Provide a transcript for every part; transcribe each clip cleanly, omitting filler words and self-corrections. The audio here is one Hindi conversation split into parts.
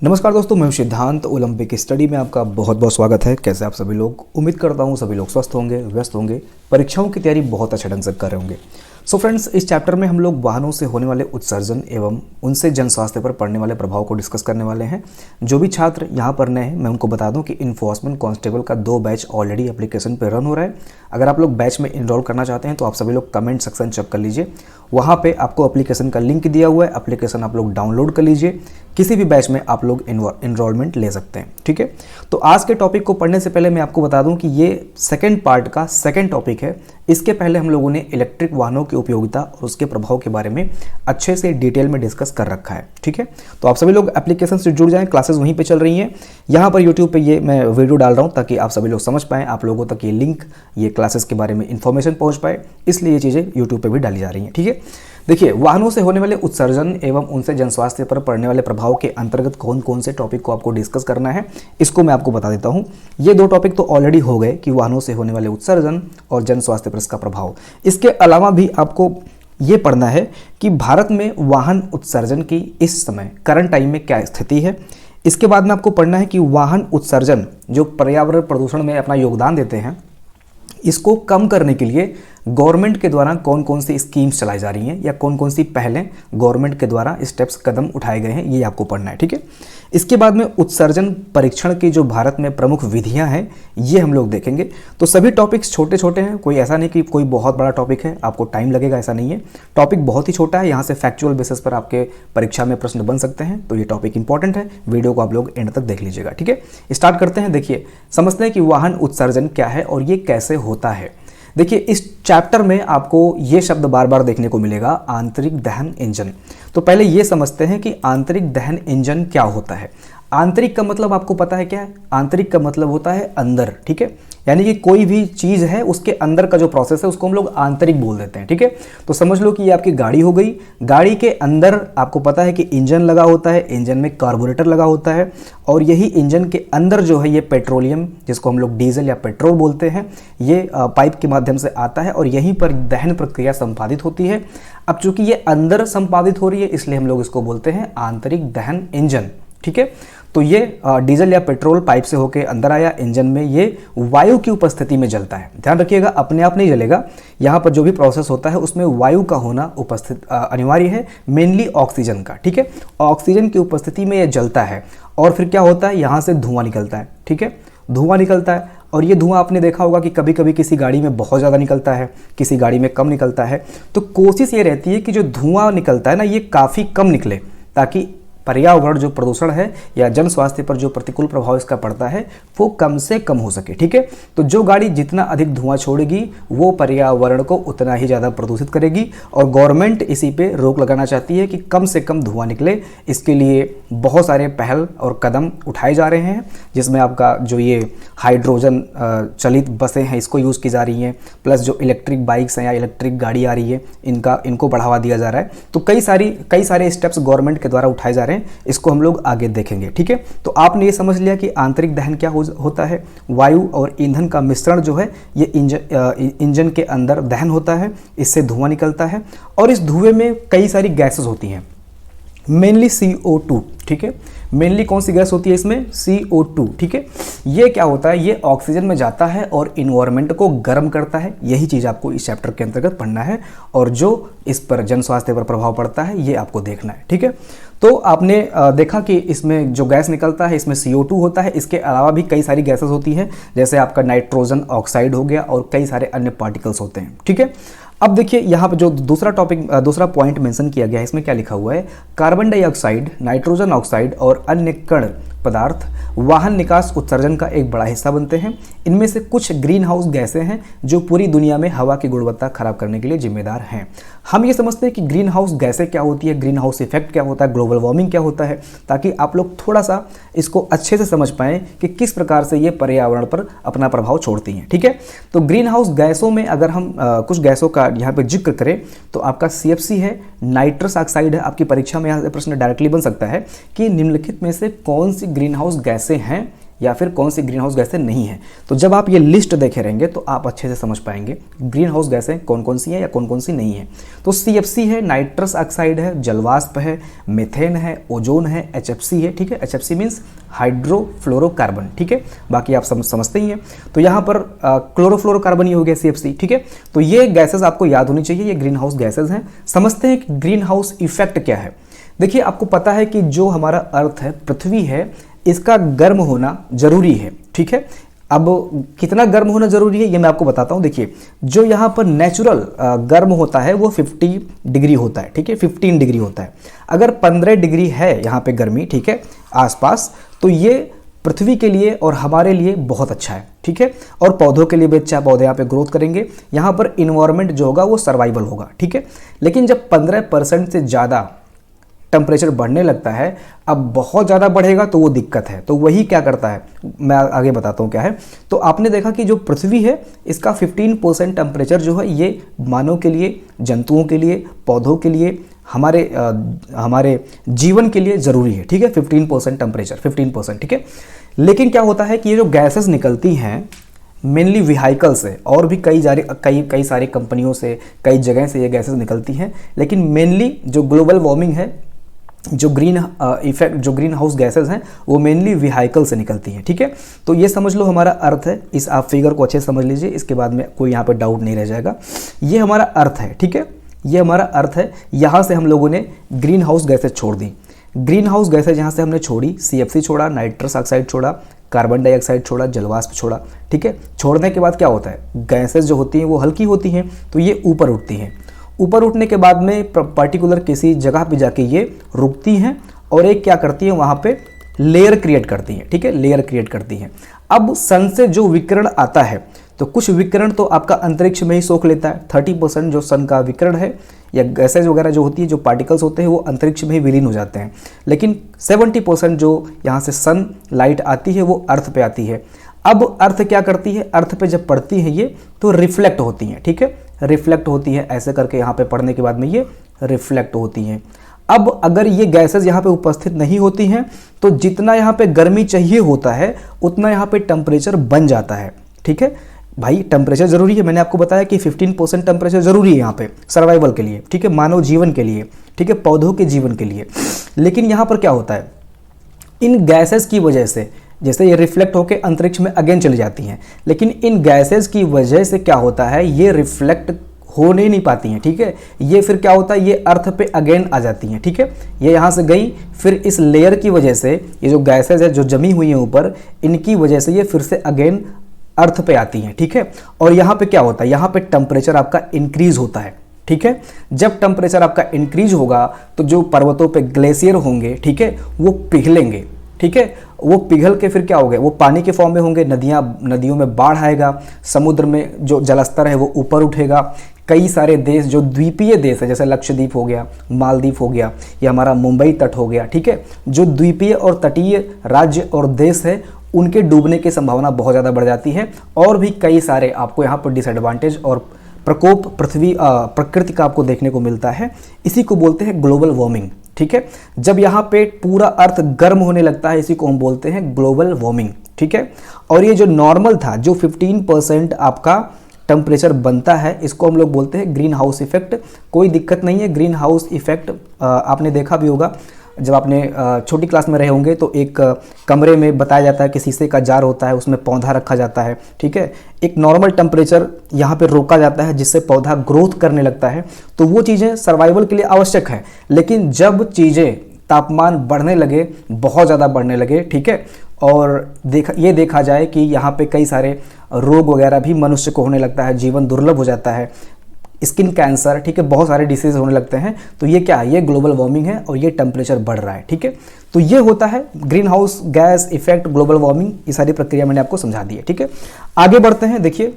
नमस्कार दोस्तों, मैं हूं सिद्धांत। ओलंपिक स्टडी में आपका बहुत बहुत स्वागत है। कैसे आप सभी लोग? उम्मीद करता हूं सभी लोग स्वस्थ होंगे, व्यस्त होंगे, परीक्षाओं की तैयारी बहुत अच्छे ढंग से कर रहे होंगे। सो फ्रेंड्स, इस चैप्टर में हम लोग वाहनों से होने वाले उत्सर्जन एवं उनसे जन स्वास्थ्य पर पड़ने वाले प्रभाव को डिस्कस करने वाले हैं। जो भी छात्र यहाँ पर नए हैं, मैं उनको बता दूं कि इन्फोर्समेंट कांस्टेबल का 2 बैच ऑलरेडी एप्लीकेशन पर रन हो रहा है। अगर आप लोग बैच में इनरोल करना चाहते हैं तो आप सभी लोग कमेंट सेक्शन चेक कर लीजिए, वहाँ पे आपको एप्लीकेशन का लिंक दिया हुआ है। एप्लीकेशन आप लोग डाउनलोड कर लीजिए, किसी भी बैच में आप लोग इनरोलमेंट ले सकते हैं। ठीक है, तो आज के टॉपिक को पढ़ने से पहले मैं आपको बता दूं कि ये सेकंड पार्ट का सेकंड टॉपिक है। इसके पहले हम लोगों ने इलेक्ट्रिक वाहनों की उपयोगिता और उसके प्रभाव के बारे में अच्छे से डिटेल में डिस्कस कर रखा है। ठीक है, तो आप सभी लोग एप्लीकेशन से जुड़ जाएं, क्लासेस वहीं पे चल रही हैं। यहाँ पर यूट्यूब पे ये मैं वीडियो डाल रहा हूँ ताकि आप सभी लोग समझ पाएँ, आप लोगों तक ये लिंक, ये क्लासेस के बारे में इंफॉर्मेशन पहुँच पाए, इसलिए ये चीज़ें यूट्यूब पर भी डाली जा रही हैं। ठीक है, देखिए, वाहनों से होने वाले उत्सर्जन एवं उनसे जन स्वास्थ्य पर पड़ने वाले प्रभाव के अंतर्गत कौन कौन से टॉपिक को आपको डिस्कस करना है, इसको मैं आपको बता देता हूं। ये 2 टॉपिक तो ऑलरेडी हो गए कि वाहनों से होने वाले उत्सर्जन और जन स्वास्थ्य पर इसका प्रभाव। इसके अलावा भी आपको ये पढ़ना है कि भारत में वाहन उत्सर्जन की इस समय करंट टाइम में क्या स्थिति है। इसके बाद में आपको पढ़ना है कि वाहन उत्सर्जन जो पर्यावरण प्रदूषण में अपना योगदान देते हैं, इसको कम करने के लिए गवर्नमेंट के द्वारा कौन कौन सी स्कीम्स चलाई जा रही हैं या कौन कौन सी पहलें गवर्नमेंट के द्वारा स्टेप्स कदम उठाए गए हैं, ये आपको पढ़ना है। ठीक है, इसके बाद में उत्सर्जन परीक्षण की जो भारत में प्रमुख विधियां हैं, ये हम लोग देखेंगे। तो सभी टॉपिक्स छोटे छोटे हैं, कोई ऐसा नहीं कि कोई बहुत बड़ा टॉपिक है, आपको टाइम लगेगा, ऐसा नहीं है। टॉपिक बहुत ही छोटा है, यहाँ से फैक्चुअल बेसिस पर आपके परीक्षा में प्रश्न बन सकते हैं। तो ये टॉपिक इंपॉर्टेंट है, वीडियो को आप लोग एंड तक देख लीजिएगा। ठीक है, स्टार्ट करते हैं। देखिए, समझते हैं कि वाहन उत्सर्जन क्या है और ये कैसे होता है। देखिए, इस चैप्टर में आपको ये शब्द बार बार देखने को मिलेगा, आंतरिक दहन इंजन। तो पहले ये समझते हैं कि आंतरिक दहन इंजन क्या होता है। आंतरिक का मतलब आपको पता है क्या है? आंतरिक का मतलब होता है अंदर। ठीक है, यानी कि कोई भी चीज़ है उसके अंदर का जो प्रोसेस है उसको हम लोग आंतरिक बोल देते हैं। ठीक है, तो समझ लो कि ये आपकी गाड़ी हो गई। गाड़ी के अंदर आपको पता है कि इंजन लगा होता है, इंजन में कार्बोरेटर लगा होता है, और यही इंजन के अंदर जो है ये पेट्रोलियम, जिसको हम लोग डीजल या पेट्रोल बोलते हैं, ये पाइप के माध्यम से आता है और यहीं पर दहन प्रक्रिया संपादित होती है। अब चूंकि ये अंदर संपादित हो रही है, इसलिए हम लोग इसको बोलते हैं आंतरिक दहन इंजन। ठीक है, तो ये डीजल या पेट्रोल पाइप से होकर अंदर आया इंजन में, ये वायु की उपस्थिति में जलता है। ध्यान रखिएगा, अपने आप नहीं जलेगा, यहाँ पर जो भी प्रोसेस होता है उसमें वायु का होना उपस्थित अनिवार्य है, मेनली ऑक्सीजन का। ठीक है, ऑक्सीजन की उपस्थिति में ये जलता है और फिर क्या होता है, यहाँ से धुआं निकलता है। ठीक है, धुआं निकलता है, और ये धुआं आपने देखा होगा कि कभी कभी किसी गाड़ी में बहुत ज़्यादा निकलता है, किसी गाड़ी में कम निकलता है। तो कोशिश ये रहती है कि जो धुआं निकलता है ना, ये काफ़ी कम निकले, ताकि पर्यावरण जो प्रदूषण है या जन स्वास्थ्य पर जो प्रतिकूल प्रभाव इसका पड़ता है वो कम से कम हो सके। ठीक है, तो जो गाड़ी जितना अधिक धुआं छोड़ेगी वो पर्यावरण को उतना ही ज़्यादा प्रदूषित करेगी, और गवर्नमेंट इसी पे रोक लगाना चाहती है कि कम से कम धुआं निकले। इसके लिए बहुत सारे पहल और कदम उठाए जा रहे हैं, जिसमें आपका जो ये हाइड्रोजन चलित बसें हैं इसको यूज़ की जा रही हैं, प्लस जो इलेक्ट्रिक बाइक्स हैं या इलेक्ट्रिक गाड़ी आ रही है इनको बढ़ावा दिया जा रहा है। तो कई सारे स्टेप्स गवर्नमेंट के द्वारा उठाए जा रहे हैं, इसको हम लोग आगे देखेंगे। ठीक है, तो आपने ये समझ लिया कि आंतरिक दहन क्या होता है। वायु और ईंधन का मिश्रण जो है ये इंजन के अंदर दहन होता है, इससे धुआं निकलता है, और इस धुएं में कई सारी गैसेस होती हैं, मेनली CO2। ठीक है, मेनली कौन सी गैस होती है इसमें? CO2। ठीक है, ये क्या होता है, ये ऑक्सीजन में जाता है और इन्वायरमेंट को गर्म करता है। यही चीज़ आपको इस चैप्टर के अंतर्गत पढ़ना है, और जो इस पर जन स्वास्थ्य पर प्रभाव पड़ता है ये आपको देखना है। ठीक है, तो आपने देखा कि इसमें जो गैस निकलता है इसमें CO2 होता है। इसके अलावा भी कई सारी गैसेस होती हैं, जैसे आपका नाइट्रोजन ऑक्साइड हो गया और कई सारे अन्य पार्टिकल्स होते हैं। ठीक है, अब देखिए यहाँ पर जो दूसरा पॉइंट मेंशन किया गया है, इसमें क्या लिखा हुआ है, कार्बन डाइऑक्साइड, नाइट्रोजन ऑक्साइड और अन्य कण पदार्थ वाहन निकास उत्सर्जन का एक बड़ा हिस्सा बनते हैं। इनमें से कुछ ग्रीन हाउस गैसें हैं जो पूरी दुनिया में हवा की गुणवत्ता खराब करने के लिए जिम्मेदार हैं। हम ये समझते हैं कि ग्रीन हाउस गैसें क्या होती है, ग्रीन हाउस इफेक्ट क्या होता है, ग्लोबल वार्मिंग क्या होता है, ताकि आप लोग थोड़ा सा इसको अच्छे से समझ पाएं कि किस प्रकार से ये पर्यावरण पर अपना प्रभाव छोड़ती हैं। ठीक है, तो ग्रीन हाउस गैसों में अगर हम कुछ गैसों का यहाँ पे जिक्र करें तो आपका CFC है, नाइट्रस ऑक्साइड है। आपकी परीक्षा में यहाँ से प्रश्न डायरेक्टली बन सकता है कि निम्नलिखित में से कौन सी ग्रीन हाउस गैसें हैं या फिर कौन सी ग्रीन हाउस गैसें नहीं हैं। तो जब आप ये लिस्ट देखे रहेंगे तो आप अच्छे से समझ पाएंगे ग्रीन हाउस गैसें कौन कौन सी हैं या कौन कौन सी नहीं हैं। तो CFC है, नाइट्रस ऑक्साइड है, जलवाष्प है, मीथेन है, ओजोन है, HFC है, ठीक है। HFC मीन्स हाइड्रोफ्लोरोकार्बन, ठीक है, बाकी आप समझते ही हैं। तो यहाँ पर क्लोरोफ्लोरोकार्बन ही हो गया CFC, ठीक है। तो ये गैसेज आपको याद होनी चाहिए, ये ग्रीन हाउस गैसेज हैं। समझते हैं कि ग्रीन हाउस इफेक्ट क्या है। देखिए, आपको पता है कि जो हमारा अर्थ है, पृथ्वी है, इसका गर्म होना जरूरी है, ठीक है। अब कितना गर्म होना जरूरी है ये मैं आपको बताता हूं। देखिए, जो यहाँ पर नेचुरल गर्म होता है वो 50 डिग्री होता है, ठीक है, 15 डिग्री होता है। अगर 15 डिग्री है यहाँ पे गर्मी, ठीक है, आसपास, तो ये पृथ्वी के लिए और हमारे लिए बहुत अच्छा है, ठीक है। और पौधों के लिए भी अच्छा है, पौधे यहाँ पे ग्रोथ करेंगे, यहाँ पर इन्वायरमेंट जो होगा वो सर्वाइवल होगा, ठीक है। लेकिन जब 15% से ज़्यादा टेम्परेचर बढ़ने लगता है, अब बहुत ज़्यादा बढ़ेगा तो वो दिक्कत है। तो वही क्या करता है, मैं आगे बताता हूँ क्या है। तो आपने देखा कि जो पृथ्वी है, इसका 15% टेम्परेचर जो है ये मानव के लिए, जंतुओं के लिए, पौधों के लिए, हमारे जीवन के लिए ज़रूरी है, ठीक है। 15% टेम्परेचर, 15%, ठीक है। लेकिन क्या होता है कि ये जो गैसेस निकलती हैं मेनली व्हीकल से, और भी कई सारी कंपनियों से, कई जगह से ये गैसेस निकलती हैं, लेकिन मेनली जो ग्लोबल वार्मिंग है, जो जो ग्रीन हाउस गैसेस हैं, वो मेनली व्हीकल से निकलती हैं, ठीक है। तो ये समझ लो हमारा अर्थ है। इस आप फिगर को अच्छे से समझ लीजिए, इसके बाद में कोई यहाँ पे डाउट नहीं रह जाएगा। ये हमारा अर्थ है, ठीक है, ये हमारा अर्थ है। यहाँ से हम लोगों ने ग्रीन हाउस गैसेज छोड़ दी। ग्रीन हाउस गैसेज यहाँ से हमने छोड़ी, CFC छोड़ा, नाइट्रस ऑक्साइड छोड़ा, कार्बन डाइऑक्साइड छोड़ा, जलवाष्प छोड़ा, ठीक है। छोड़ने के बाद क्या होता है, गैसेज जो होती हैं वो हल्की होती हैं, तो ये ऊपर उठती हैं। ऊपर उठने के बाद में पर्टिकुलर किसी जगह पे जाके ये रुकती हैं और एक क्या करती हैं, वहाँ पे लेयर क्रिएट करती हैं, ठीक है, लेयर क्रिएट करती हैं। अब सन से जो विकिरण आता है, तो कुछ विकिरण तो आपका अंतरिक्ष में ही सोख लेता है। 30% जो सन का विकिरण है या गैसेज वगैरह जो होती है, जो पार्टिकल्स होते हैं, वो अंतरिक्ष में ही विलीन हो जाते हैं। लेकिन 70% जो यहाँ से सन लाइट आती है वो अर्थ पे आती है। अब अर्थ क्या करती है, अर्थ पे जब पड़ती है ये तो रिफ्लेक्ट होती हैं, ठीक है, रिफ्लेक्ट होती है। ऐसे करके यहाँ पे पड़ने के बाद में ये रिफ्लेक्ट होती हैं। अब अगर ये गैसेज यहाँ पे उपस्थित नहीं होती हैं तो जितना यहाँ पे गर्मी चाहिए होता है उतना यहाँ पे टेम्परेचर बन जाता है, ठीक है। भाई टेम्परेचर जरूरी है, मैंने आपको बताया कि 15% टेम्परेचर जरूरी है यहाँ पे सर्वाइवल के लिए, ठीक है, मानव जीवन के लिए, ठीक है, पौधों के जीवन के लिए। लेकिन यहाँ पर क्या होता है, इन गैसेस की वजह से, जैसे ये रिफ्लेक्ट होकर अंतरिक्ष में अगेन चली जाती हैं, लेकिन इन गैसेस की वजह से क्या होता है, ये रिफ्लेक्ट होने नहीं पाती हैं, ठीक है। ये फिर क्या होता है, ये अर्थ पे अगेन आ जाती हैं, ठीक है। ये यहाँ से गई, फिर इस लेयर की वजह से ये जो गैसेज है जो जमी हुई हैं ऊपर, इनकी वजह से ये फिर से अगेन अर्थ पे आती हैं, ठीक है। और यहाँ पे क्या होता है, यहाँ पे टेम्परेचर आपका इंक्रीज होता है, ठीक है। जब टेम्परेचर आपका इंक्रीज होगा तो जो पर्वतों पे ग्लेशियर होंगे, ठीक है, वो पिघलेंगे, ठीक है। वो पिघल के फिर क्या हो गए, वो पानी के फॉर्म में होंगे, नदियों में बाढ़ आएगा, समुद्र में जो जलस्तर है वो ऊपर उठेगा। कई सारे देश जो द्वीपीय देश है, जैसे लक्षद्वीप हो गया, मालदीव हो गया, या हमारा मुंबई तट हो गया, ठीक है, जो द्वीपीय और तटीय राज्य और देश है, उनके डूबने की संभावना बहुत ज़्यादा बढ़ जाती है। और भी कई सारे आपको यहाँ पर डिसएडवांटेज और प्रकोप प्रकृति का आपको देखने को मिलता है। इसी को बोलते हैं ग्लोबल वार्मिंग, ठीक है। जब यहाँ पे पूरा अर्थ गर्म होने लगता है, इसी को हम बोलते हैं ग्लोबल वार्मिंग, ठीक है। और ये जो नॉर्मल था, जो 15% आपका टेम्परेचर बनता है, इसको हम लोग बोलते हैं ग्रीन हाउस इफेक्ट। कोई दिक्कत नहीं है, ग्रीन हाउस इफेक्ट आपने देखा भी होगा, जब आपने छोटी क्लास में रहे होंगे तो एक कमरे में बताया जाता है कि शीशे का जार होता है, उसमें पौधा रखा जाता है, ठीक है। एक नॉर्मल टेम्परेचर यहाँ पे रोका जाता है जिससे पौधा ग्रोथ करने लगता है। तो वो चीज़ें सर्वाइवल के लिए आवश्यक है। लेकिन जब चीज़ें तापमान बढ़ने लगे, बहुत ज़्यादा बढ़ने लगे, ठीक है, और ये देखा जाए कि यहाँ पे कई सारे रोग वगैरह भी मनुष्य को होने लगता है, जीवन दुर्लभ हो जाता है, स्किन कैंसर, ठीक है, बहुत सारे डिसीज होने लगते हैं। तो ये क्या है, ये ग्लोबल वार्मिंग है और ये टेम्परेचर बढ़ रहा है, ठीक है। तो ये होता है green house gas effect, global warming. ये सारी प्रक्रिया मैंने आपको समझा दी है, ठीक है। आगे बढ़ते हैं। देखिए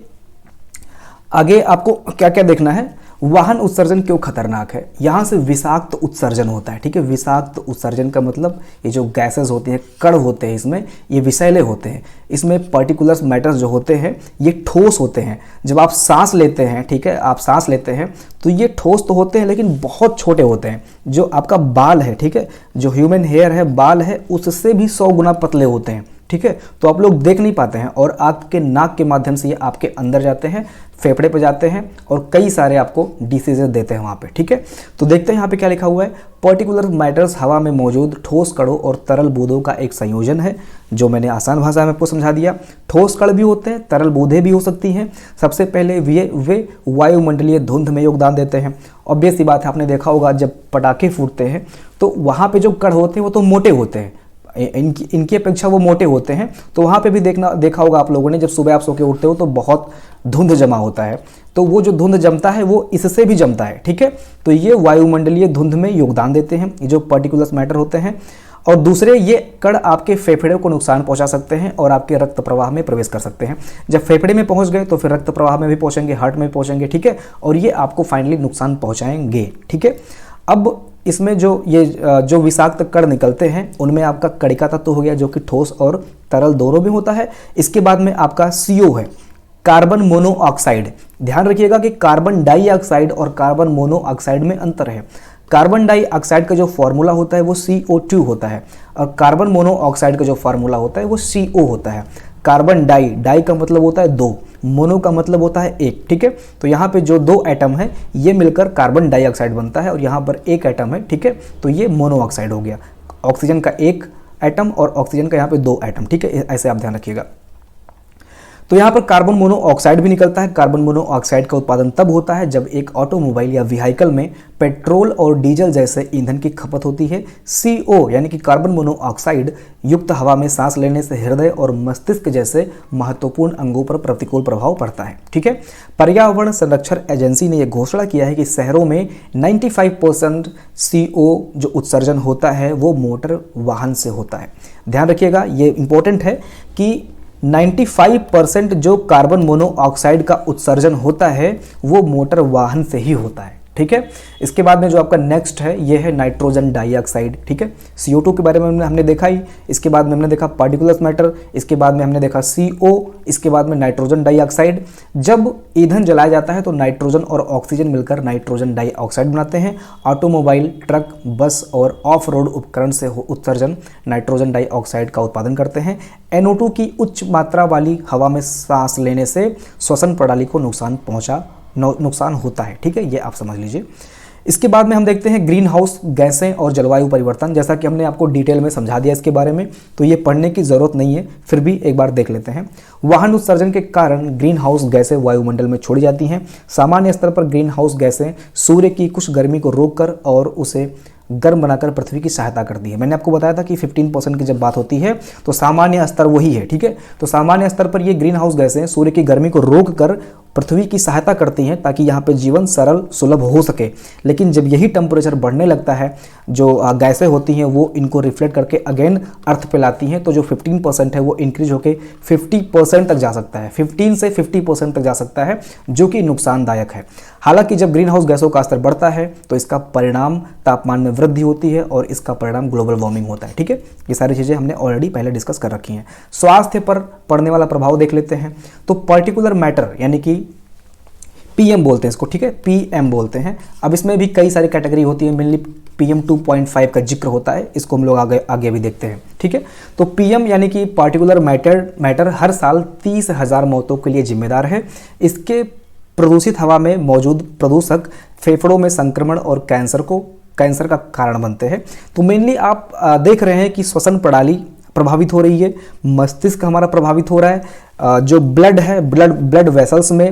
आगे आपको क्या क्या देखना है। वाहन उत्सर्जन क्यों खतरनाक है, यहाँ से विषाक्त उत्सर्जन होता है, ठीक है। विषाक्त उत्सर्जन का मतलब ये जो गैसेस होती हैं, कण होते हैं इसमें, ये विषैले होते हैं, इसमें पर्टिकुलर मैटर्स जो होते हैं ये ठोस होते हैं। जब आप सांस लेते हैं, ठीक है, आप सांस लेते हैं तो ये ठोस तो होते हैं लेकिन बहुत छोटे होते हैं। जो आपका बाल है, ठीक है, जो ह्यूमन हेयर है, बाल है, उससे भी 100 गुना पतले होते हैं, ठीक है। तो आप लोग देख नहीं पाते हैं और आपके नाक के माध्यम से ये आपके अंदर जाते हैं, फेफड़े पे जाते हैं और कई सारे आपको डिसीजेज देते हैं वहाँ पे, ठीक है। तो देखते हैं यहाँ पे क्या लिखा हुआ है। पर्टिकुलर मैटर्स हवा में मौजूद ठोस कणों और तरल बूंदों का एक संयोजन है, जो मैंने आसान भाषा में आपको समझा दिया। ठोस कण भी होते हैं, तरल बूंदें भी हो सकती हैं। सबसे पहले वे वायुमंडलीय धुंध में योगदान देते हैं। ऑब्वियस सी बात है, आपने देखा होगा जब पटाखे फूटते हैं तो वहाँ पे जो कण होते हैं वो तो मोटे होते हैं, इनकी अपेक्षा वो मोटे होते हैं। तो वहाँ पे भी देखा होगा आप लोगों ने, जब सुबह आप सो के उठते हो तो बहुत धुंध जमा होता है, तो वो जो धुंध जमता है वो इससे भी जमता है, ठीक है। तो ये वायुमंडलीय धुंध में योगदान देते हैं, ये जो पर्टिकुलर मैटर होते हैं। और दूसरे, ये कण आपके फेफड़े को नुकसान पहुंचा सकते हैं और आपके रक्त प्रवाह में प्रवेश कर सकते हैं। जब फेफड़े में पहुंच गए तो फिर रक्त प्रवाह में भी पहुंचेंगे, हार्ट में भी पहुंचेंगे, ठीक है। और ये आपको फाइनली नुकसान पहुंचाएंगे, ठीक है। अब इसमें जो विषाक्त कण निकलते हैं उनमें आपका कणिका तत्व हो गया, जो कि ठोस और तरल दोनों में होता है। इसके बाद में आपका CO है, कार्बन मोनोऑक्साइड। ध्यान रखिएगा कि कार्बन डाइऑक्साइड और कार्बन मोनोऑक्साइड में अंतर है। कार्बन डाइऑक्साइड का जो फॉर्मूला होता है वो CO2 होता है और कार्बन मोनोऑक्साइड का जो फॉर्मूला होता है वो CO होता है। कार्बन डाई का मतलब होता है दो, मोनो का मतलब होता है एक, ठीक है। तो यहाँ पे जो दो एटम है ये मिलकर कार्बन डाइऑक्साइड बनता है और यहाँ पर एक एटम है, ठीक है। तो ये मोनोऑक्साइड हो गया, ऑक्सीजन का एक एटम और ऑक्सीजन का यहाँ पे दो एटम, ठीक है। ऐसे आप ध्यान रखिएगा। तो यहाँ पर कार्बन मोनोऑक्साइड भी निकलता है। कार्बन मोनोऑक्साइड का उत्पादन तब होता है जब एक ऑटोमोबाइल या व्हीकल में पेट्रोल और डीजल जैसे ईंधन की खपत होती है। CO यानी कि कार्बन मोनोऑक्साइड युक्त हवा में सांस लेने से हृदय और मस्तिष्क जैसे महत्वपूर्ण अंगों पर प्रतिकूल प्रभाव पड़ता है, ठीक है। पर्यावरण संरक्षण एजेंसी ने यह घोषणा किया है कि शहरों में 95% CO जो उत्सर्जन होता है वो मोटर वाहन से होता है। ध्यान रखिएगा, ये इंपॉर्टेंट है कि 95% जो कार्बन मोनोऑक्साइड का उत्सर्जन होता है वो मोटर वाहन से ही होता है, ठीक है। इसके बाद में जो आपका नेक्स्ट है ये है नाइट्रोजन डाइऑक्साइड, ठीक है। CO2 के बारे में हमने देखा ही, इसके बाद में हमने देखा पार्टिकुलर मैटर, इसके बाद में हमने देखा CO, इसके बाद में नाइट्रोजन डाइऑक्साइड। जब ईंधन जलाया जाता है तो नाइट्रोजन और ऑक्सीजन मिलकर नाइट्रोजन डाइऑक्साइड बनाते हैं। ऑटोमोबाइल, ट्रक, बस और ऑफ रोड उपकरण से उत्सर्जन नाइट्रोजन डाइऑक्साइड का उत्पादन करते हैं। NO2 की उच्च मात्रा वाली हवा में सांस लेने से श्वसन प्रणाली को नुकसान होता है, ठीक है। ये आप समझ लीजिए। इसके बाद में हम देखते हैं ग्रीन हाउस गैसें और जलवायु परिवर्तन। जैसा कि हमने आपको डिटेल में समझा दिया इसके बारे में, तो ये पढ़ने की ज़रूरत नहीं है, फिर भी एक बार देख लेते हैं। वाहन उत्सर्जन के कारण ग्रीन हाउस गैसें वायुमंडल में छोड़ी जाती हैं। सामान्य स्तर पर ग्रीन हाउस गैसें सूर्य की कुछ गर्मी को रोककर और उसे गर्म बनाकर पृथ्वी की सहायता करती है। मैंने आपको बताया था कि 15% की जब बात होती है तो सामान्य स्तर वही है, ठीक है। तो सामान्य स्तर पर ये ग्रीन हाउस गैसें सूर्य की गर्मी को रोककर पृथ्वी की सहायता करती हैं ताकि यहाँ पे जीवन सरल सुलभ हो सके। लेकिन जब यही टेम्परेचर बढ़ने लगता है, जो गैसें होती हैं वो इनको रिफ्लेक्ट करके अगेन अर्थ पे लाती हैं, तो जो 15% है वो इंक्रीज होकर 50% तक जा सकता है, 15 से 50% तक जा सकता है, जो कि नुकसानदायक है। हालांकि जब ग्रीन हाउस गैसों का स्तर बढ़ता है तो इसका परिणाम तापमान में वृद्धि होती है और इसका परिणाम ग्लोबल वार्मिंग होता है, ठीक है। ये सारी चीज़ें हमने ऑलरेडी पहले डिस्कस कर रखी हैं। स्वास्थ्य पर पड़ने वाला प्रभाव देख लेते हैं। तो पर्टिकुलर मैटर यानी कि PM बोलते हैं इसको, ठीक है, PM बोलते हैं। अब इसमें भी कई सारी कैटेगरी होती है, मेनली PM 2.5 का जिक्र होता है, इसको हम लोग आगे भी देखते हैं, ठीक है। तो PM यानी कि पर्टिकुलर मैटर हर साल 30,000 मौतों के लिए जिम्मेदार है। इसके प्रदूषित हवा में मौजूद प्रदूषक फेफड़ों में संक्रमण और कैंसर का कारण बनते हैं। तो मेनली आप देख रहे हैं कि श्वसन प्रणाली प्रभावित हो रही है, मस्तिष्क हमारा प्रभावित हो रहा है, जो ब्लड है, ब्लड वेसल्स में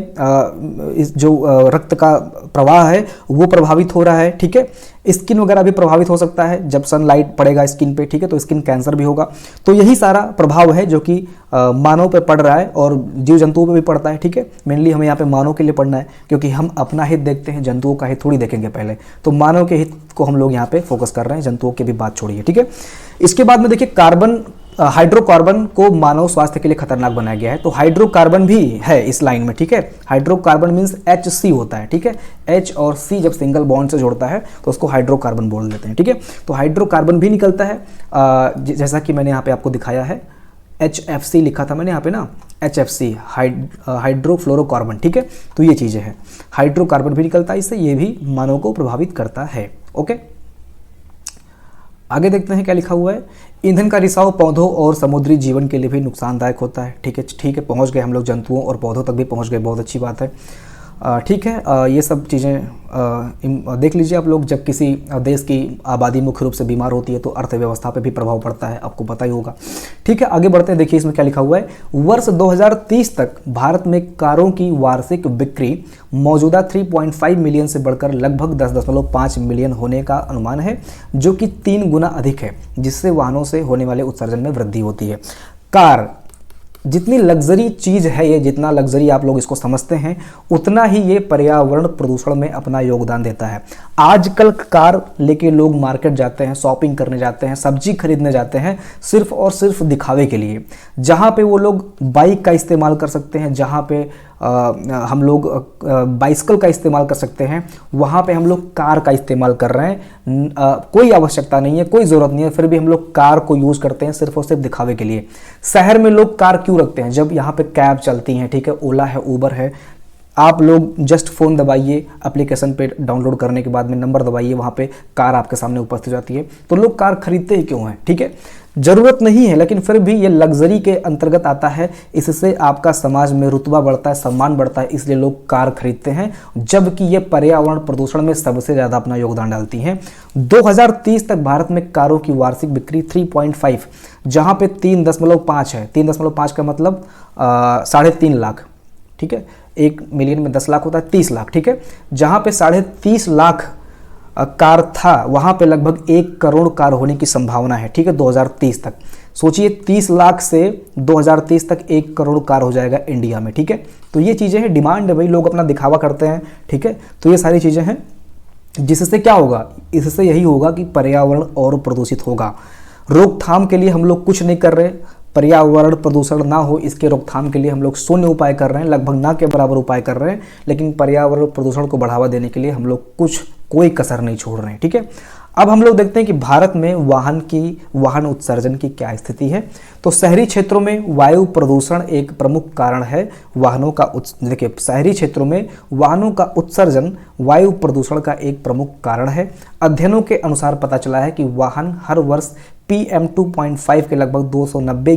इस जो रक्त का प्रवाह है वो प्रभावित हो रहा है, ठीक है। स्किन वगैरह भी प्रभावित हो सकता है, जब सनलाइट पड़ेगा स्किन पे, ठीक है, तो स्किन कैंसर भी होगा। तो यही सारा प्रभाव है जो कि मानव पे पड़ रहा है और जीव जंतुओं पे भी पड़ता है, ठीक है। मेनली हमें यहाँ पे मानव के लिए पढ़ना है क्योंकि हम अपना हित देखते हैं, जंतुओं का हित थोड़ी देखेंगे पहले। तो मानव के हित को हम लोग यहाँ पे फोकस कर रहे हैं, जंतुओं की भी बात छोड़िए, ठीक है। इसके बाद में देखिए हाइड्रोकार्बन को मानव स्वास्थ्य के लिए खतरनाक बनाया गया है। तो हाइड्रोकार्बन भी है इस लाइन में, ठीक है। हाइड्रोकार्बन मीन्स HC होता है, ठीक है। H और C जब सिंगल बॉन्ड से जोड़ता है तो उसको हाइड्रोकार्बन बोल देते हैं, ठीक है। तो हाइड्रोकार्बन भी निकलता है, जैसा कि मैंने यहाँ पे आपको दिखाया है, HFC लिखा था मैंने यहाँ पे ना, HFC हाइड्रोफ्लोरोकार्बन, ठीक है। तो ये चीज़ें हैं, हाइड्रोकार्बन भी निकलता है इससे, ये भी मानव को प्रभावित करता है, ओके। आगे देखते हैं क्या लिखा हुआ है। ईंधन का रिसाव पौधों और समुद्री जीवन के लिए भी नुकसानदायक होता है। ठीक है, पहुंच गए हम लोग जंतुओं और पौधों तक भी पहुंच गए, बहुत अच्छी बात है। ठीक है, ये सब चीज़ें देख लीजिए आप लोग। जब किसी देश की आबादी मुख्य रूप से बीमार होती है तो अर्थव्यवस्था पे भी प्रभाव पड़ता है, आपको पता ही होगा। ठीक है, आगे बढ़ते हैं। देखिए इसमें क्या लिखा हुआ है। वर्ष 2030 तक भारत में कारों की वार्षिक बिक्री मौजूदा 3.5 मिलियन से बढ़कर लगभग 10.5 मिलियन होने का अनुमान है, जो कि 3 गुना अधिक है, जिससे वाहनों से होने वाले उत्सर्जन में वृद्धि होती है। कार जितनी लग्जरी चीज़ है, ये जितना लग्जरी आप लोग इसको समझते हैं, उतना ही ये पर्यावरण प्रदूषण में अपना योगदान देता है। आजकल कार लेके लोग मार्केट जाते हैं, शॉपिंग करने जाते हैं, सब्जी खरीदने जाते हैं, सिर्फ और सिर्फ दिखावे के लिए। जहाँ पे वो लोग बाइक का इस्तेमाल कर सकते हैं, जहाँ पे हम लोग बाइसिकल का इस्तेमाल कर सकते हैं, वहाँ पे हम लोग कार का इस्तेमाल कर रहे हैं। कोई आवश्यकता नहीं है, कोई ज़रूरत नहीं है, फिर भी हम लोग कार को यूज़ करते हैं सिर्फ और सिर्फ दिखावे के लिए। शहर में लोग कार क्यों रखते हैं? जब यहाँ पे कैब चलती हैं, ठीक है, ओला है, उबर है, आप लोग जस्ट फ़ोन दबाइए, एप्लीकेशन पे डाउनलोड करने के बाद में नंबर दबाइए, वहाँ पे कार आपके सामने उपस्थित हो जाती है। तो लोग कार खरीदते ही क्यों हैं? ठीक है, ज़रूरत नहीं है, लेकिन फिर भी ये लग्जरी के अंतर्गत आता है। इससे आपका समाज में रुतबा बढ़ता है, सम्मान बढ़ता है, इसलिए लोग कार खरीदते हैं, जबकि ये पर्यावरण प्रदूषण में सबसे ज़्यादा अपना योगदान डालती हैं। 2030 तक भारत में कारों की वार्षिक बिक्री 3.5, जहाँ पे 3.5 है। 3.5 का मतलब 3.5 लाख। ठीक है, 1 मिलियन में 10 लाख होता है, 30 लाख। ठीक है, जहाँ पे 30.5 लाख कार था, वहाँ पे लगभग 1 करोड़ कार होने की संभावना है। ठीक है, 2030 तक सोचिए, 30 लाख से 2030 तक 1 करोड़ कार हो जाएगा इंडिया में। ठीक है, तो ये चीज़ें हैं, डिमांड है भाई, लोग अपना दिखावा करते हैं। ठीक है, तो ये सारी चीज़ें हैं, जिससे क्या होगा? इससे यही होगा कि पर्यावरण और प्रदूषित होगा। रोकथाम के लिए हम लोग कुछ नहीं कर रहे, पर्यावरण प्रदूषण ना हो इसके रोकथाम के लिए हम लोग शून्य उपाय कर रहे हैं, लगभग ना के बराबर उपाय कर रहे हैं, लेकिन पर्यावरण प्रदूषण को बढ़ावा देने के लिए हम लोग कोई कसर नहीं छोड़ रहे हैं। ठीक है, अब हम लोग देखते हैं कि भारत में वाहन उत्सर्जन की क्या स्थिति है। तो शहरी क्षेत्रों में वायु प्रदूषण एक प्रमुख कारण है। देखिए, शहरी क्षेत्रों में वाहनों का उत्सर्जन वायु प्रदूषण का एक प्रमुख कारण है। अध्ययनों के अनुसार पता चला है कि वाहन हर वर्ष PM 2.5 के लगभग 290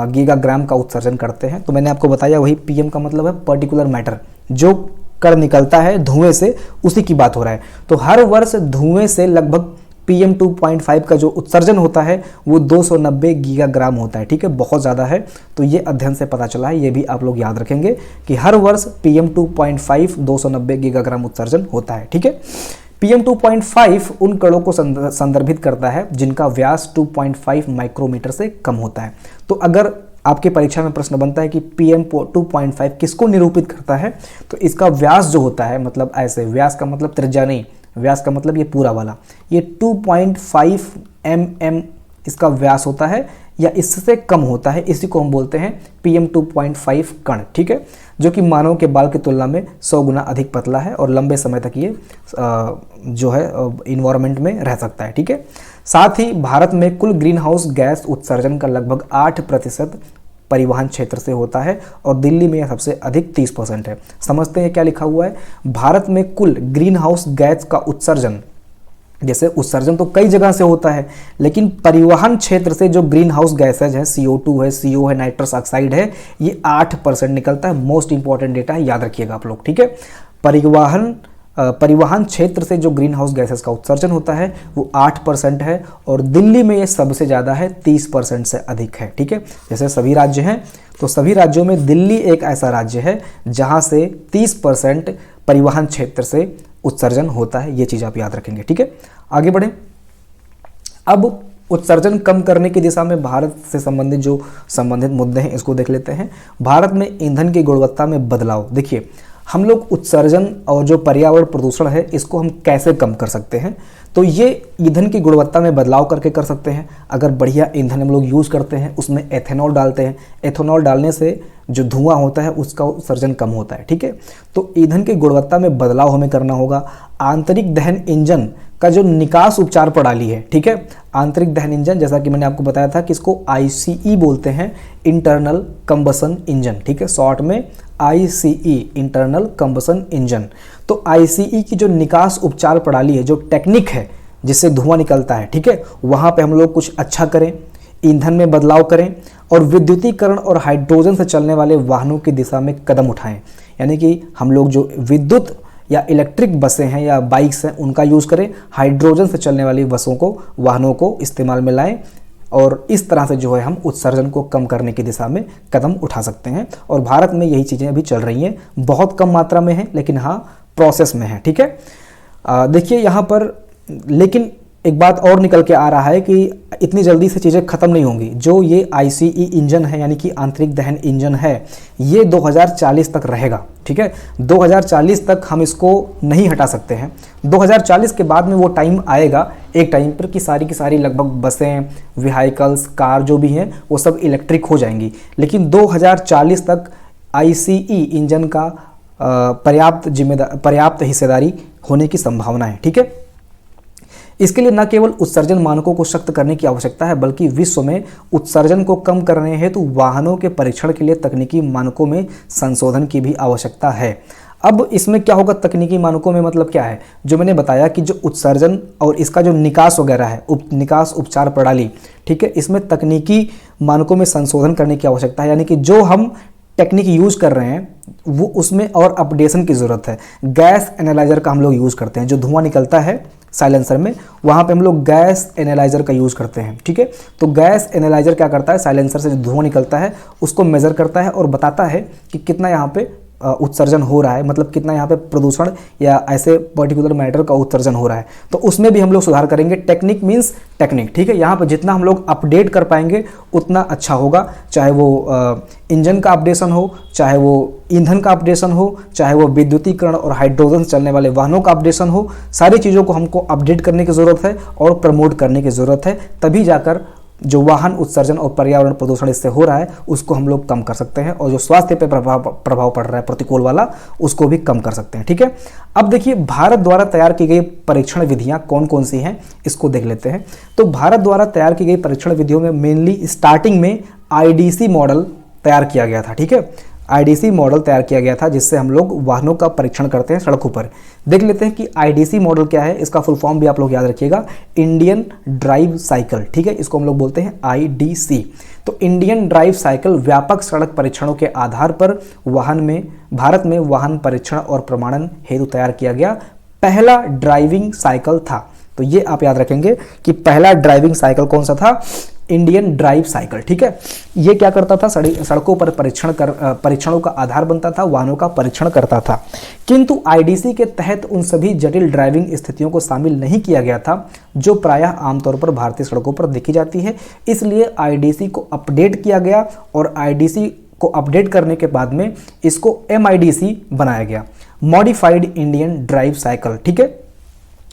गीगाग्राम का उत्सर्जन करते हैं। तो मैंने आपको बताया, वही PM का मतलब है पर्टिकुलर मैटर, जो कण निकलता है धुएं से, उसी की बात हो रहा है। तो हर वर्ष धुएं से लगभग PM 2.5 का जो उत्सर्जन होता है वो 290 गीगाग्राम होता है। ठीक है, बहुत ज़्यादा है। तो ये अध्ययन से पता चला है, ये भी आप लोग याद रखेंगे कि हर वर्ष PM 2.5 290 गीगाग्राम उत्सर्जन होता है। ठीक है, PM 2.5 उन कणों को संदर्भित करता है जिनका व्यास 2.5 माइक्रोमीटर से कम होता है। तो अगर आपके परीक्षा में प्रश्न बनता है कि PM 2.5 किसको निरूपित करता है, तो इसका व्यास जो होता है, मतलब ऐसे, व्यास का मतलब त्रिज्या नहीं, व्यास का मतलब ये पूरा वाला, ये 2.5 mm इसका व्यास होता है, या इससे कम होता है, इसी को हम बोलते हैं PM 2.5 कण। ठीक है, जो कि मानव के बाल की तुलना में 100 गुना अधिक पतला है और लंबे समय तक ये जो है इन्वायरमेंट में रह सकता है। ठीक है, साथ ही भारत में कुल ग्रीन हाउस गैस उत्सर्जन का लगभग 8% परिवहन क्षेत्र से होता है और दिल्ली में यह सबसे अधिक 30% है। समझते हैं क्या लिखा हुआ है। भारत में कुल ग्रीन हाउस गैस का उत्सर्जन, जैसे उत्सर्जन तो कई जगह से होता है, लेकिन परिवहन क्षेत्र से जो ग्रीन हाउस गैसेज है, CO2 है, CO है, नाइट्रस ऑक्साइड है, ये 8% निकलता है। मोस्ट इंपॉर्टेंट डेटा है, याद रखिएगा आप लोग। ठीक है, परिवहन क्षेत्र से जो ग्रीन हाउस गैसेस का उत्सर्जन होता है वो 8% है और दिल्ली में ये सबसे ज़्यादा है, 30% से अधिक है। ठीक है, जैसे सभी राज्य हैं, तो सभी राज्यों में दिल्ली एक ऐसा राज्य है जहां से 30% परिवहन क्षेत्र से उत्सर्जन होता है। ये चीज़ आप याद रखेंगे। ठीक है, आगे बढ़ें। अब उत्सर्जन कम करने की दिशा में भारत से संबंधित मुद्दे हैं, इसको देख लेते हैं। भारत में ईंधन की गुणवत्ता में बदलाव। देखिए, हम लोग उत्सर्जन और जो पर्यावरण प्रदूषण है इसको हम कैसे कम कर सकते हैं? तो ये ईंधन की गुणवत्ता में बदलाव करके कर सकते हैं। अगर बढ़िया ईंधन हम लोग यूज़ करते हैं, उसमें एथेनॉल डालते हैं, एथेनॉल डालने से जो धुआं होता है उसका उत्सर्जन कम होता है। ठीक है, तो ईंधन की गुणवत्ता में बदलाव हमें करना होगा। आंतरिक दहन इंजन का जो निकास उपचार प्रणाली है, ठीक है, आंतरिक दहन इंजन, जैसा कि मैंने आपको बताया था कि इसको ICE बोलते हैं, इंटरनल कंबसन इंजन। ठीक है, शॉर्ट में ICE, इंटरनल कंबसन इंजन। तो ICE की जो निकास उपचार प्रणाली है, जो टेक्निक है, जिससे धुआं निकलता है, ठीक है, वहाँ पे हम लोग कुछ अच्छा करें, ईंधन में बदलाव करें और विद्युतीकरण और हाइड्रोजन से चलने वाले वाहनों की दिशा में कदम उठाएं। यानी कि हम लोग जो विद्युत या इलेक्ट्रिक बसें हैं या बाइक्स हैं उनका यूज़ करें, हाइड्रोजन से चलने वाली बसों को, वाहनों को इस्तेमाल में लाएं और इस तरह से जो है हम उत्सर्जन को कम करने की दिशा में कदम उठा सकते हैं। और भारत में यही चीज़ें अभी चल रही हैं, बहुत कम मात्रा में है लेकिन हाँ प्रोसेस में है, ठीक है। देखिए यहाँ पर लेकिन एक बात और निकल के आ रहा है कि इतनी जल्दी से चीज़ें ख़त्म नहीं होंगी। जो ये ICE इंजन है यानी कि आंतरिक दहन इंजन है, ये 2040 तक रहेगा, ठीक है। 2040 तक हम इसको नहीं हटा सकते हैं। 2040 के बाद में वो टाइम आएगा एक टाइम पर कि सारी की सारी लगभग बसें, व्हीकल्स, कार जो भी हैं वो सब इलेक्ट्रिक हो जाएंगी। लेकिन 2040 तक ICE इंजन का पर्याप्त हिस्सेदारी होने की संभावना है, ठीक है। इसके लिए न केवल उत्सर्जन मानकों को सख्त करने की आवश्यकता है बल्कि विश्व में उत्सर्जन को कम करने हेतु वाहनों के परीक्षण के लिए तकनीकी मानकों में संशोधन की भी आवश्यकता है। अब इसमें क्या होगा तकनीकी मानकों में, मतलब क्या है, जो मैंने बताया कि जो उत्सर्जन और इसका जो निकास वगैरह है, निकास उपचार प्रणाली, ठीक है, इसमें तकनीकी मानकों में संशोधन करने की आवश्यकता है। यानी कि जो हम टेक्निक यूज़ कर रहे हैं वो उसमें और अपडेशन की ज़रूरत है। गैस एनालाइजर का हम लोग यूज़ करते हैं, जो धुआं निकलता है साइलेंसर में, वहाँ पे हम लोग गैस एनालाइजर का यूज़ करते हैं, ठीक है। तो गैस एनालाइजर क्या करता है, साइलेंसर से जो धुआं निकलता है उसको मेज़र करता है और बताता है कि कितना यहाँ पे उत्सर्जन हो रहा है, मतलब कितना यहाँ पे प्रदूषण या ऐसे पर्टिकुलर मैटर का उत्सर्जन हो रहा है। तो उसमें भी हम लोग सुधार करेंगे। टेक्निक मीन्स टेक्निक, ठीक है। यहाँ पर जितना हम लोग अपडेट कर पाएंगे उतना अच्छा होगा, चाहे वो इंजन का अपडेशन हो, चाहे वो ईंधन का अपडेशन हो, चाहे वो विद्युतीकरण और हाइड्रोजन से चलने वाले वाहनों का अपडेशन हो। सारी चीज़ों को हमको अपडेट करने की ज़रूरत है और प्रमोट करने की ज़रूरत है, तभी जाकर जो वाहन उत्सर्जन और पर्यावरण प्रदूषण इससे हो रहा है उसको हम लोग कम कर सकते हैं और जो स्वास्थ्य पे प्रभाव पड़ रहा है प्रतिकूल वाला, उसको भी कम कर सकते हैं, ठीक है। अब देखिए भारत द्वारा तैयार की गई परीक्षण विधियां कौन कौन सी हैं इसको देख लेते हैं। तो भारत द्वारा तैयार की गई परीक्षण विधियों में मेनली स्टार्टिंग में IDC मॉडल तैयार किया गया था, ठीक है। IDC मॉडल तैयार किया गया था जिससे हम लोग वाहनों का परीक्षण करते हैं सड़कों पर। देख लेते हैं कि IDC मॉडल क्या है, इसका फुल फॉर्म भी आप लोग याद रखिएगा, इंडियन ड्राइव साइकिल, ठीक है। इसको हम लोग बोलते हैं IDC। तो इंडियन ड्राइव साइकिल व्यापक सड़क परीक्षणों के आधार पर भारत में वाहन परीक्षण और प्रमाणन हेतु तैयार किया गया पहला ड्राइविंग साइकिल था। तो ये आप याद रखेंगे कि पहला ड्राइविंग साइकिल कौन सा था, इंडियन ड्राइव साइकिल, ठीक है। ये क्या करता था, सड़कों पर परीक्षणों का आधार बनता था, वाहनों का परीक्षण करता था। किंतु IDC के तहत उन सभी जटिल ड्राइविंग स्थितियों को शामिल नहीं किया गया था जो प्रायः आमतौर पर भारतीय सड़कों पर देखी जाती है। इसलिए IDC को अपडेट किया गया और IDC को अपडेट करने के बाद में इसको MIDC बनाया गया, मॉडिफाइड इंडियन ड्राइव साइकिल, ठीक है,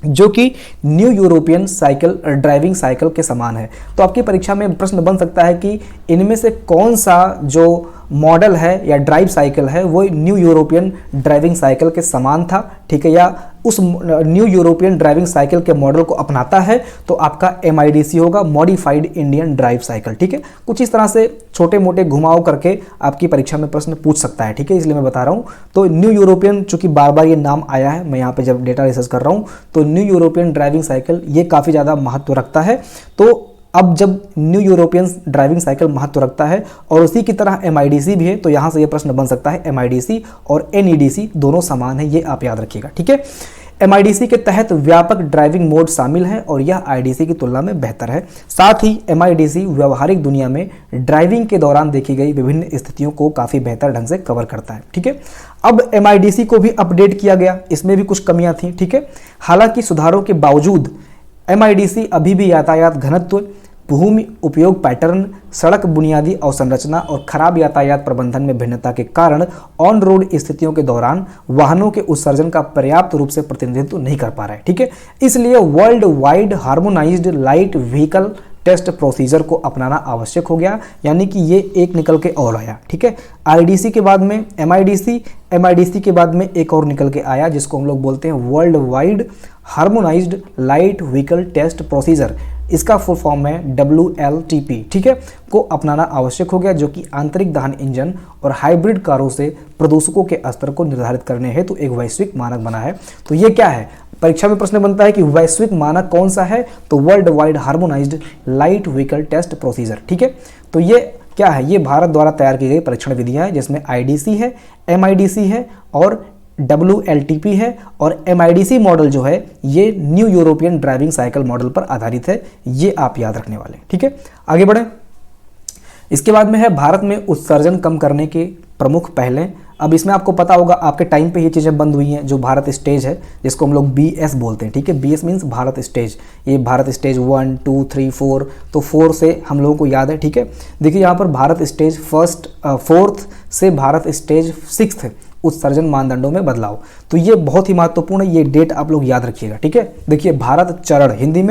जो कि new European cycle driving cycle के समान है। तो आपकी परीक्षा में प्रश्न बन सकता है कि इनमें से कौन सा जो मॉडल है या ड्राइव साइकिल है वो न्यू यूरोपियन ड्राइविंग साइकिल के समान था, ठीक है, या उस न्यू यूरोपियन ड्राइविंग साइकिल के मॉडल को अपनाता है, तो आपका MIDC होगा, मॉडिफाइड इंडियन ड्राइव साइकिल, ठीक है। कुछ इस तरह से छोटे मोटे घुमाव करके आपकी परीक्षा में प्रश्न पूछ सकता है, ठीक है, इसलिए मैं बता रहा हूँ। तो न्यू यूरोपियन, चूंकि बार बार ये नाम आया है, मैं यहाँ पे जब डेटा रिसर्च कर रहा हूँ, तो न्यू यूरोपियन ड्राइविंग साइकिल ये काफ़ी ज़्यादा महत्व रखता है। तो अब जब न्यू यूरोपियन ड्राइविंग साइकिल महत्व रखता है और उसी की तरह MIDC भी है, तो यहाँ से ये प्रश्न बन सकता है MIDC और NEDC दोनों समान है, ये आप याद रखिएगा, ठीक है। MIDC के तहत व्यापक ड्राइविंग मोड शामिल है और यह IDC की तुलना में बेहतर है। साथ ही MIDC व्यवहारिक दुनिया में ड्राइविंग के दौरान देखी गई विभिन्न स्थितियों को काफ़ी बेहतर ढंग से कवर करता है, ठीक है। अब MIDC को भी अपडेट किया गया, इसमें भी कुछ कमियां थी, ठीक है। हालांकि सुधारों के बावजूद MIDC अभी भी यातायात घनत्व, भूमि उपयोग पैटर्न, सड़क बुनियादी अवसंरचना और खराब यातायात प्रबंधन में भिन्नता के कारण ऑन रोड स्थितियों के दौरान वाहनों के उत्सर्जन का पर्याप्त रूप से प्रतिनिधित्व नहीं कर पा रहा है, ठीक है। इसलिए world wide harmonised light vehicle test procedure को अपनाना आवश्यक हो गया, यानी कि ये एक निकल के और आया, ठीक है। IDC के बाद में MIDC के बाद में एक और निकल के आया जिसको हम लोग बोलते हैं world wide harmonised light vehicle test procedure. इसका फुल फॉर्म है WLTP, ठीक है, को अपनाना आवश्यक हो गया, जो कि आंतरिक दहन इंजन और हाइब्रिड कारों से प्रदूषकों के स्तर को निर्धारित करने हेतु एक वैश्विक मानक बना है। तो ये क्या है, परीक्षा में प्रश्न बनता है कि वैश्विक मानक कौन सा है, तो world wide harmonised light vehicle test procedure. ठीक है, तो ये क्या है, ये भारत द्वारा तैयार की गई परीक्षण विधियां हैं, जिसमें IDC है, MIDC है और WLTP है। और MIDC मॉडल जो है ये new European driving cycle model पर आधारित है, ये आप याद रखने वाले। ठीक है, आगे बढ़ें। इसके बाद में है भारत में उत्सर्जन कम करने के प्रमुख पहले। अब इसमें आपको पता होगा आपके टाइम पे ये चीज़ें बंद हुई हैं, जो भारत स्टेज है जिसको हम लोग BS बोलते हैं। ठीक है, BS मीन्स भारत स्टेज। ये भारत स्टेज 1 2 3 4, तो 4 से हम लोगों को याद है। ठीक है, देखिए यहाँ पर भारत स्टेज 4th से भारत स्टेज 6th उत्सर्जन मानदंडों में बदलाव। तो ये बहुत ही महत्वपूर्ण है, ये डेट आप लोग याद रखिएगा। ठीक है, देखिए भारत चरण हिंदी में